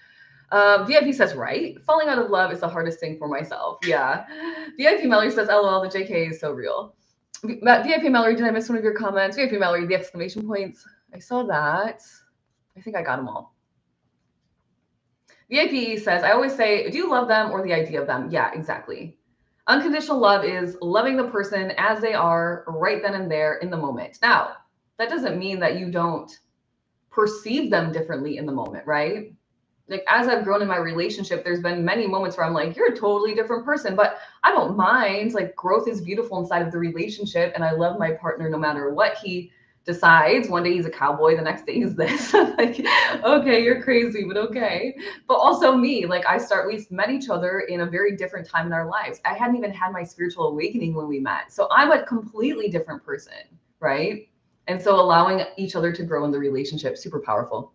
VIP says, right? Falling out of love is the hardest thing for myself. Yeah. VIP Mallory says, LOL, the JK is so real. VIP Mallory, did I miss one of your comments? VIP Mallory, the exclamation points. I saw that. I think I got them all. VIP says, I always say, do you love them or the idea of them? Yeah, exactly. Unconditional love is loving the person as they are right then and there in the moment. Now, that doesn't mean that you don't perceive them differently in the moment, right? Like, as I've grown in my relationship, there's been many moments where I'm like, you're a totally different person, but I don't mind. Like, growth is beautiful inside of the relationship. And I love my partner no matter what he decides. One day he's a cowboy, the next day he's this. Like, okay, you're crazy, but okay. But also me, like we met each other in a very different time in our lives. I hadn't even had my spiritual awakening when we met. So I'm a completely different person, right? And so allowing each other to grow in the relationship, super powerful.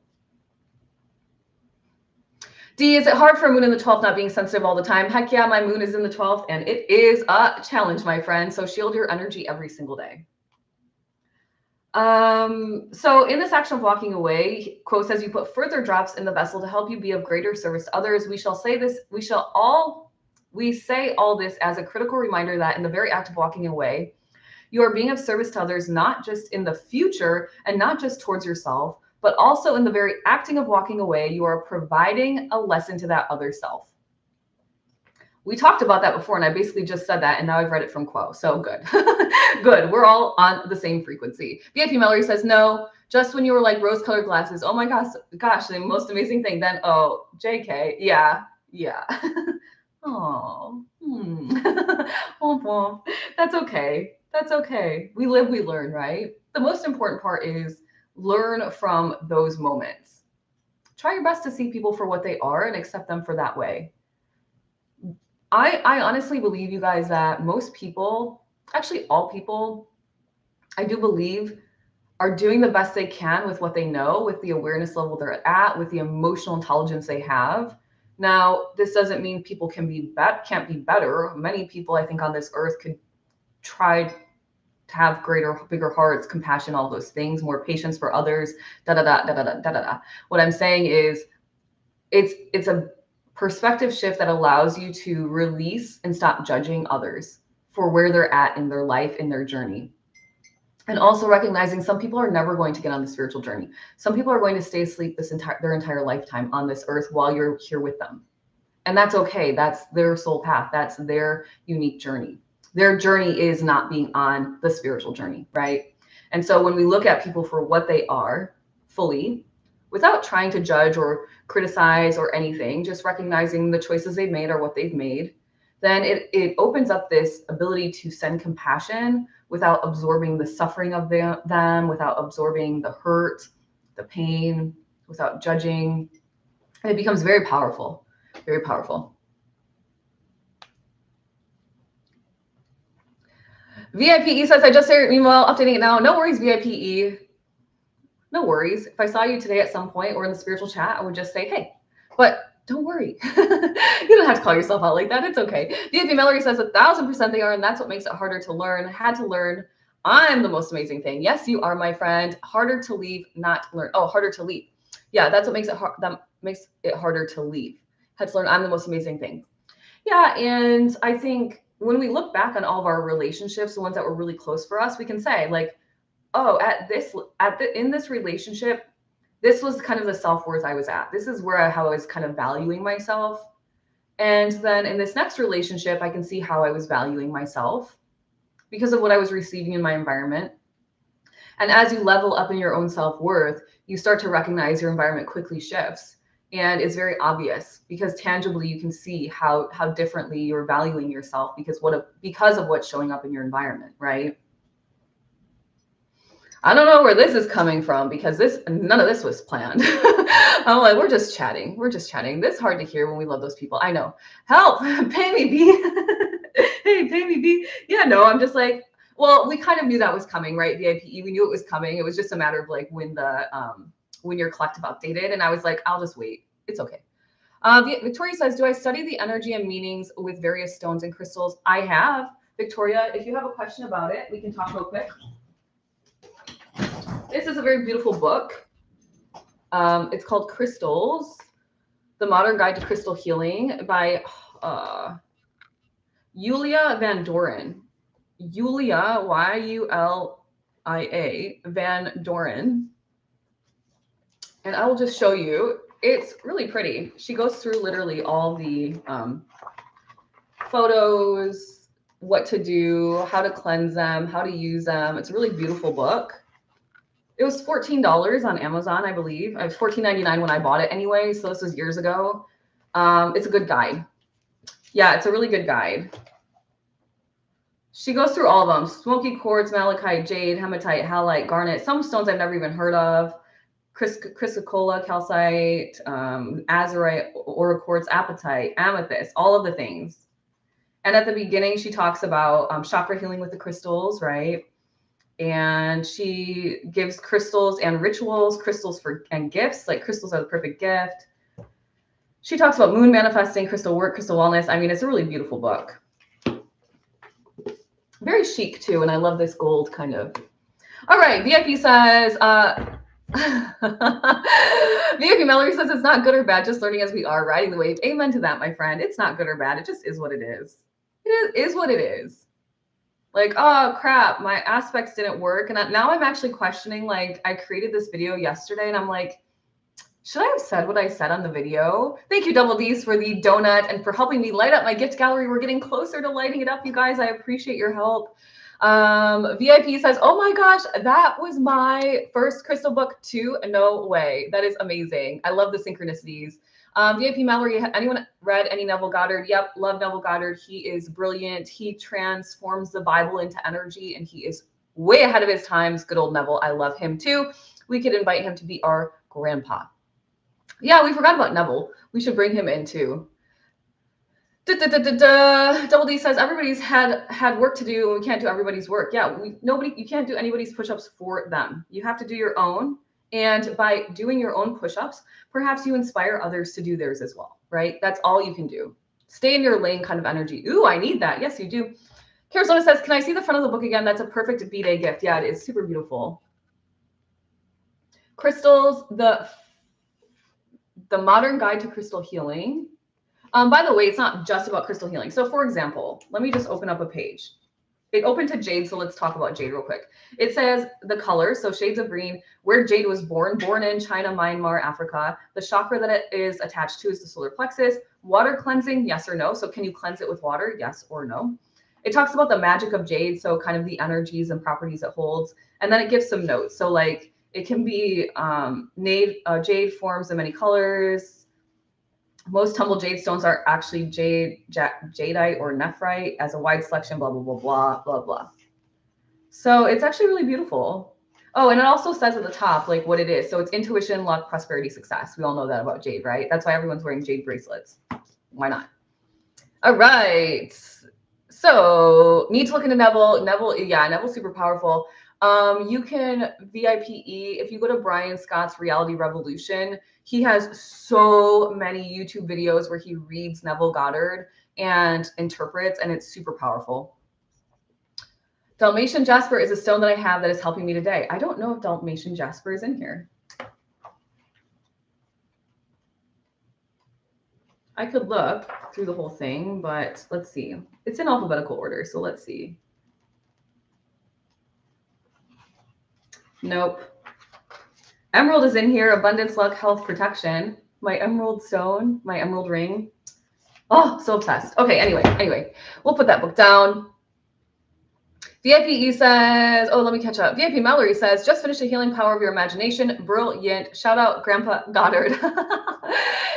D, is it hard for a moon in the 12th not being sensitive all the time? Heck yeah, my moon is in the 12th and it is a challenge, my friend. So shield your energy every single day. So in this action of walking away, quote says, you put further drops in the vessel to help you be of greater service to others. We say all this as a critical reminder that in the very act of walking away, you are being of service to others, not just in the future and not just towards yourself, but also in the very acting of walking away, you are providing a lesson to that other self. We talked about that before, and I basically just said that, and now I've read it from Quo. So good. Good. We're all on the same frequency. VIP Mallory says, no, just when you were like rose-colored glasses. Oh my gosh, the most amazing thing. Then, oh, JK. Yeah. Oh, womp womp. That's okay. That's okay. We live, we learn, right? The most important part is learn from those moments. Try your best to see people for what they are and accept them for that way. I honestly believe, you guys, that most people, actually all people, I do believe, are doing the best they can with what they know, with the awareness level they're at, with the emotional intelligence they have. Now, this doesn't mean people can't be better. Many people, I think, on this earth could try to have bigger hearts, compassion, all those things, more patience for others, da da da da da da da da. What I'm saying is, it's a perspective shift that allows you to release and stop judging others for where they're at in their life, in their journey. And also recognizing some people are never going to get on the spiritual journey. Some people are going to stay asleep their entire lifetime on this earth while you're here with them. And that's okay. That's their soul path. That's their unique journey. Their journey is not being on the spiritual journey, right? And so when we look at people for what they are fully, without trying to judge or criticize or anything, just recognizing the choices they've made or what they've made, then it opens up this ability to send compassion without absorbing the suffering of them, without absorbing the hurt, the pain, without judging. And it becomes very powerful, very powerful. VIPE says, I just saw your email, updating it now. No worries, VIPE. No worries. If I saw you today at some point or in the spiritual chat, I would just say, hey, but don't worry. You don't have to call yourself out like that. It's okay. VIP Mallory says 1,000% they are, and that's what makes it harder to learn. I had to learn. I'm the most amazing thing. Yes, you are, my friend. Harder to leave, not learn. Oh, harder to leave. Yeah, that's what makes it hard. That makes it harder to leave. Had to learn. I'm the most amazing thing. Yeah, and I think when we look back on all of our relationships, the ones that were really close for us, we can say like, oh, in this relationship, this was kind of the self-worth I was at. This is how I was kind of valuing myself. And then in this next relationship, I can see how I was valuing myself because of what I was receiving in my environment. And as you level up in your own self-worth, you start to recognize your environment quickly shifts. And it's very obvious because tangibly you can see how differently you're valuing yourself because of what's showing up in your environment, right? I don't know where this is coming from because none of this was planned. I'm like, we're just chatting. This is hard to hear when we love those people. I know. Help, pay me, B. Hey, pay me, B. Yeah, no, I'm just like, well, we kind of knew that was coming, right? VIP, we knew it was coming. It was just a matter of like when your collective updated, and I was like, I'll just wait. It's okay. Victoria says, do I study the energy and meanings with various stones and crystals? I have. Victoria, if you have a question about it, we can talk real quick. This is a very beautiful book. It's called Crystals, The Modern Guide to Crystal Healing by Yulia Van Doren. Yulia, Y-U-L-I-A, Van Doren. And I will just show you. It's really pretty. She goes through literally all the photos, what to do, how to cleanse them, how to use them. It's a really beautiful book. It was $14 on Amazon, I believe. It was $14.99 when I bought it anyway, so this was years ago. It's a good guide. Yeah, it's a really good guide. She goes through all of them. Smoky quartz, malachite, jade, hematite, halite, garnet. Some stones I've never even heard of. Chrysocolla, calcite, azurite, aura quartz, apatite, amethyst, all of the things. And at the beginning, she talks about chakra healing with the crystals, right? And she gives crystals and rituals, and gifts, like crystals are the perfect gift. She talks about moon manifesting, crystal work, crystal wellness. I mean, it's a really beautiful book. Very chic too, and I love this gold kind of. All right, VIP says, VIP Mallory says it's not good or bad, just learning as we are, riding the wave. Amen to that, my friend. It's not good or bad. It just is what it is. It is what it is. Like, oh crap, my aspects didn't work. And now I'm actually questioning, like, I created this video yesterday and I'm like, Should I have said what I said on the video? Thank you, Double D's, for the donut and for helping me light up my gift gallery. We're getting closer to lighting it up, you guys. I appreciate your help. VIP says, oh my gosh, that was my first crystal book too. No way. That is amazing. I love the synchronicities. VIP Mallory, anyone read any Neville Goddard? Yep, love Neville Goddard. He is brilliant. He transforms the Bible into energy, and he is way ahead of his times. Good old Neville. I love him too. We could invite him to be our grandpa. Yeah, we forgot about Neville. We should bring him in too. Double D says everybody's had work to do, and we can't do everybody's work. Yeah, you can't do anybody's push-ups for them. You have to do your own. And by doing your own push-ups, perhaps you inspire others to do theirs as well, right? That's all you can do. Stay in your lane kind of energy. Ooh, I need that. Yes, you do. Carazona says, can I see the front of the book again? That's a perfect B-Day gift. Yeah, it is super beautiful. Crystals, the Modern Guide to Crystal Healing. By the way, it's not just about crystal healing. So for example, let me just open up a page. It opened to jade, so let's talk about jade real quick. It says the colors, so shades of green, where jade was born in China, Myanmar, Africa. The chakra that it is attached to is the solar plexus. Water cleansing, yes or no. So can you cleanse it with water? Yes or no. It talks about the magic of jade, so kind of the energies and properties it holds. And then it gives some notes. So like it can be jade forms in many colors. Most tumble jade stones are actually jadeite or nephrite, as a wide selection, blah, blah, blah, blah, blah, blah. So it's actually really beautiful. Oh, and it also says at the top, like what it is. So it's intuition, luck, prosperity, success. We all know that about jade, right? That's why everyone's wearing jade bracelets. Why not? All right. So need to look into Neville. Neville's super powerful. You can VIPE if you go to Brian Scott's Reality Revolution. He has so many YouTube videos where he reads Neville Goddard and interprets, and it's super powerful. Dalmatian Jasper is a stone that I have that is helping me today. I don't know if Dalmatian Jasper is in here. I could look through the whole thing, but let's see. It's in alphabetical order, so let's see. Nope. Emerald is in here. Abundance, luck, health, protection. My emerald stone, my emerald ring. Oh, so obsessed. Okay, anyway, we'll put that book down. VIPE says, oh, let me catch up. VIP Mallory says, just finished The Healing Power of Your Imagination. Brilliant. Shout out Grandpa Goddard.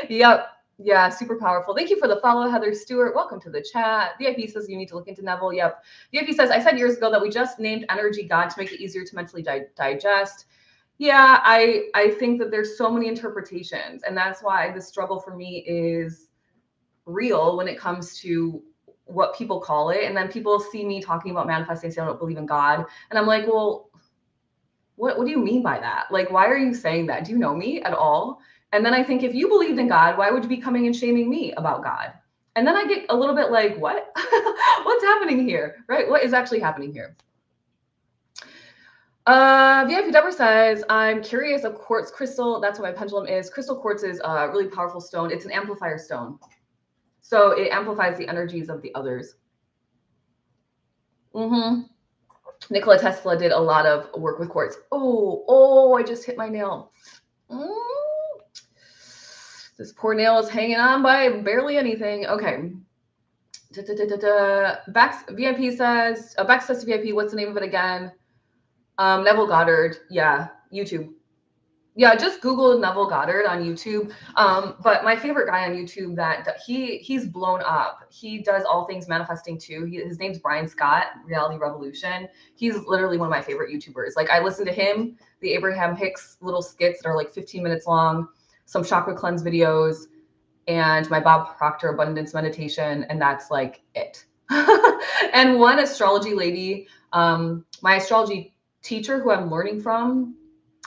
Yep. Yeah, super powerful. Thank you for the follow, Heather Stewart. Welcome to the chat. VIP says you need to look into Neville. Yep. VIP says, I said years ago that we just named energy God to make it easier to mentally digest. Yeah, I think that there's so many interpretations, and that's why the struggle for me is real when it comes to what people call it. And then people see me talking about manifesting, say I don't believe in God. And I'm like, well, what do you mean by that? Like, why are you saying that? Do you know me at all? And then I think, if you believed in God, why would you be coming and shaming me about God? And then I get a little bit like, what? What's happening here? Right? What is actually happening here? VIP Deborah says, I'm curious of quartz crystal. That's what my pendulum is. Crystal quartz is a really powerful stone. It's an amplifier stone. So it amplifies the energies of the others. Nikola Tesla did a lot of work with quartz. Oh, I just hit my nail. This poor nail is hanging on by barely anything. Okay. Bex VIP says, Bex says to VIP, what's the name of it again? Neville Goddard. Yeah, YouTube. Yeah, just Google Neville Goddard on YouTube. But my favorite guy on YouTube that he's blown up. He does all things manifesting too. His name's Brian Scott, Reality Revolution. He's literally one of my favorite YouTubers. Like, I listen to him, the Abraham Hicks little skits that are like 15 minutes long, some chakra cleanse videos, and my Bob Proctor abundance meditation, and that's like it. And one astrology lady, my astrology teacher who I'm learning from,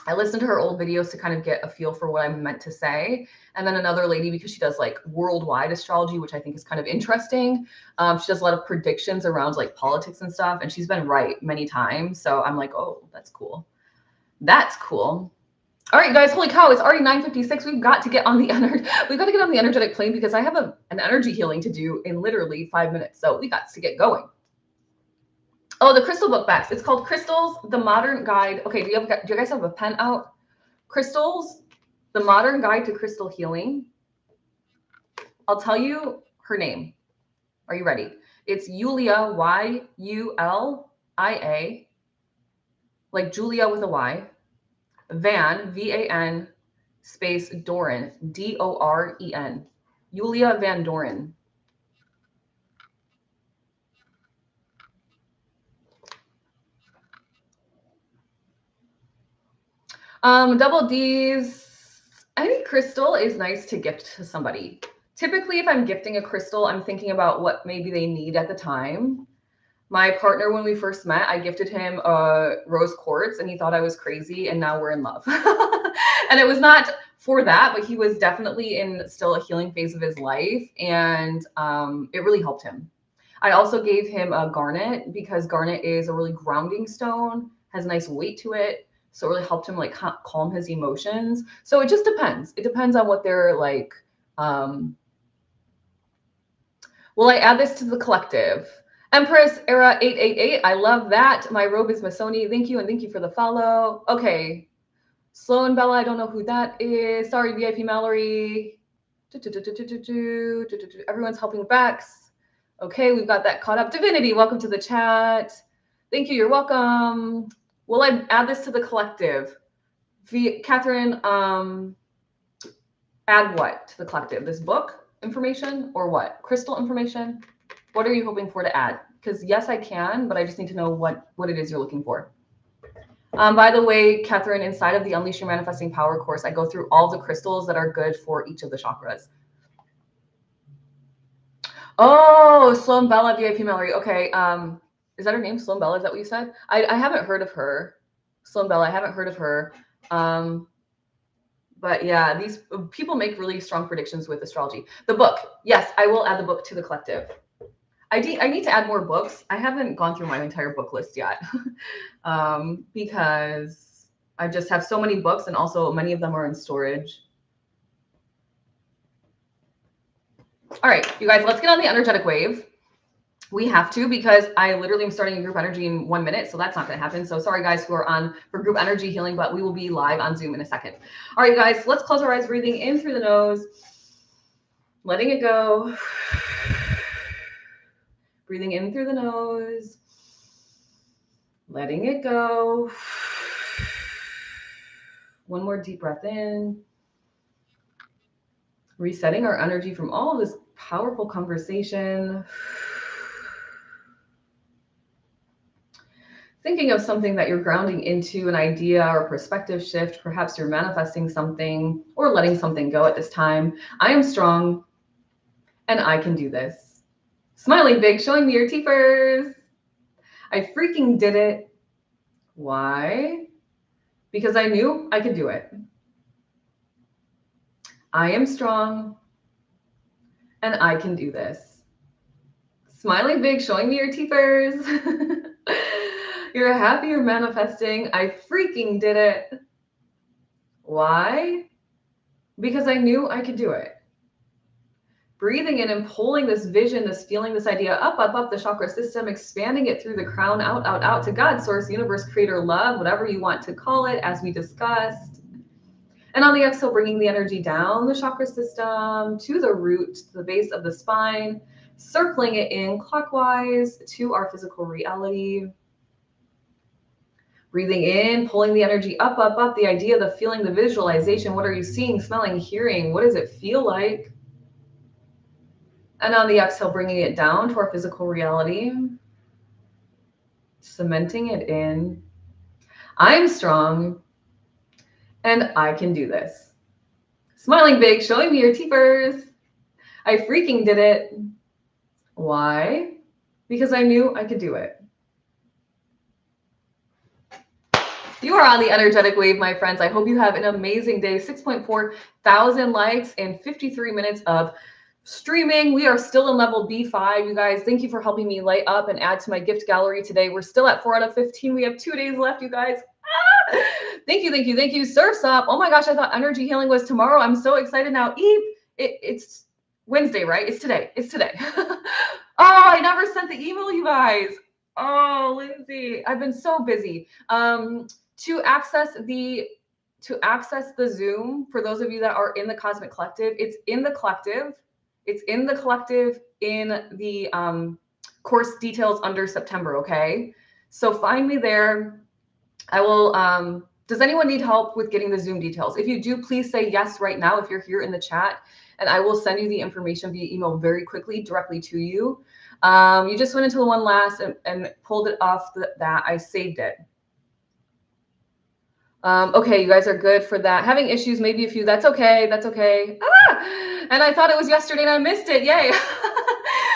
I listened to her old videos to kind of get a feel for what I'm meant to say. And then another lady, because she does like worldwide astrology, which I think is kind of interesting. She does a lot of predictions around like politics and stuff, and she's been right many times. So I'm like, oh, that's cool. That's cool. All right, guys, holy cow, it's already 9:56. We've got to get on the energetic plane, because I have an energy healing to do in literally 5 minutes. So we got to get going. Oh, the crystal book, Bex. It's called Crystals, the Modern Guide. Okay, do you guys have a pen out? Crystals, The Modern Guide to Crystal Healing. I'll tell you her name. Are you ready? It's Yulia, Y-U-L-I-A, like Julia with a Y, Van, V-A-N, space Doren, D-O-R-E-N. Yulia Van Doren. Double D's. Any crystal is nice to gift to somebody. Typically, if I'm gifting a crystal, I'm thinking about what maybe they need at the time. My partner, when we first met, I gifted him rose quartz and he thought I was crazy, and now we're in love. And it was not for that, but he was definitely in still a healing phase of his life, and it really helped him. I also gave him a garnet because garnet is a really grounding stone, has a nice weight to it. So it really helped him like calm his emotions. So it just depends. It depends on what they're like. Will I add this to the collective? Empress Era 888. I love that. My robe is Masoni. Thank you. And thank you for the follow. Okay. Slow and Bella. I don't know who that is. Sorry, VIP Mallory. Everyone's helping Bex. Okay, we've got that caught up. Divinity, welcome to the chat. Thank you. You're welcome. Will I add this to the collective? Catherine, add what to the collective? This book information or what? Crystal information? What are you hoping for to add? Because yes, I can, but I just need to know what it is you're looking for. By the way, Catherine, inside of the Unleash Your Manifesting Power course, I go through all the crystals that are good for each of the chakras. Oh, Sloan Bella, VIP Mallory. Okay. Is that her name? Sloan Bella? Is that what you said? I haven't heard of her. Sloan Bella, I haven't heard of her. But yeah, these people make really strong predictions with astrology. The book. Yes, I will add the book to the collective. I need to add more books. I haven't gone through my entire book list yet because I just have so many books, and also many of them are in storage. All right, you guys, let's get on the energetic wave. We have to, because I literally am starting a group energy in 1 minute, so that's not going to happen. So sorry, guys, who are on for group energy healing, but we will be live on Zoom in a second. All right, guys, let's close our eyes, breathing in through the nose, letting it go. Breathing in through the nose, letting it go. One more deep breath in. Resetting our energy from all of this powerful conversation. Thinking of something that you're grounding into, an idea or perspective shift. Perhaps you're manifesting something or letting something go at this time. I am strong and I can do this. Smiling big, showing me your teethers. I freaking did it. Why? Because I knew I could do it. I am strong and I can do this. Smiling big, showing me your teethers. You're happy, you're manifesting. I freaking did it. Why? Because I knew I could do it. Breathing in and pulling this vision, this feeling, this idea up, up, up the chakra system, expanding it through the crown, out, out, out to God, source, universe, creator, love, whatever you want to call it, as we discussed. And on the exhale, bringing the energy down the chakra system to the root, to the base of the spine, circling it in clockwise to our physical reality. Breathing in, pulling the energy up, up, up, the idea, the feeling, the visualization. What are you seeing, smelling, hearing? What does it feel like? And on the exhale, bringing it down to our physical reality, cementing it in. I'm strong and I can do this. Smiling big, showing me your teethers. I freaking did it. Why? Because I knew I could do it. You are on the energetic wave, my friends. I hope you have an amazing day. 6.4 thousand likes and 53 minutes of streaming. We are still in level B5, you guys. Thank you for helping me light up and add to my gift gallery today. We're still at 4 out of 15. We have 2 days left, you guys. Thank you, thank you, thank you. Surf's Up. Oh my gosh, I thought energy healing was tomorrow. I'm so excited now. Eve, it's Wednesday, right? It's today. It's today. Oh, I never sent the email, you guys. Oh, Lindsay, I've been so busy. To access the to access the Zoom, for those of you that are in the Cosmic Collective, it's in the collective. It's in the collective in the course details under September, okay? So find me there. I will, does anyone need help with getting the Zoom details? If you do, please say yes right now if you're here in the chat, and I will send you the information via email very quickly, directly to you. You just went into the one last and pulled it off that I saved it. Okay, you guys are good for that. Having issues, maybe a few. That's okay. That's okay. Ah! And I thought it was yesterday and I missed it. Yay.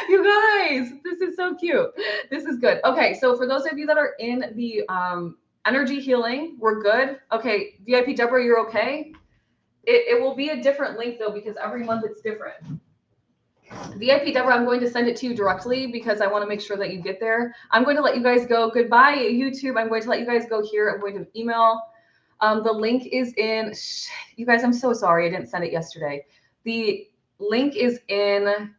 You guys, this is so cute. This is good. Okay, so for those of you that are in the energy healing, we're good. Okay, VIP Deborah, you're okay? It will be a different link though, because every month it's different. VIP Deborah, I'm going to send it to you directly because I want to make sure that you get there. I'm going to let you guys go. Goodbye, YouTube. I'm going to let you guys go here. I'm going to email. The link is in, you guys, I'm so sorry. I didn't send it yesterday. The link is in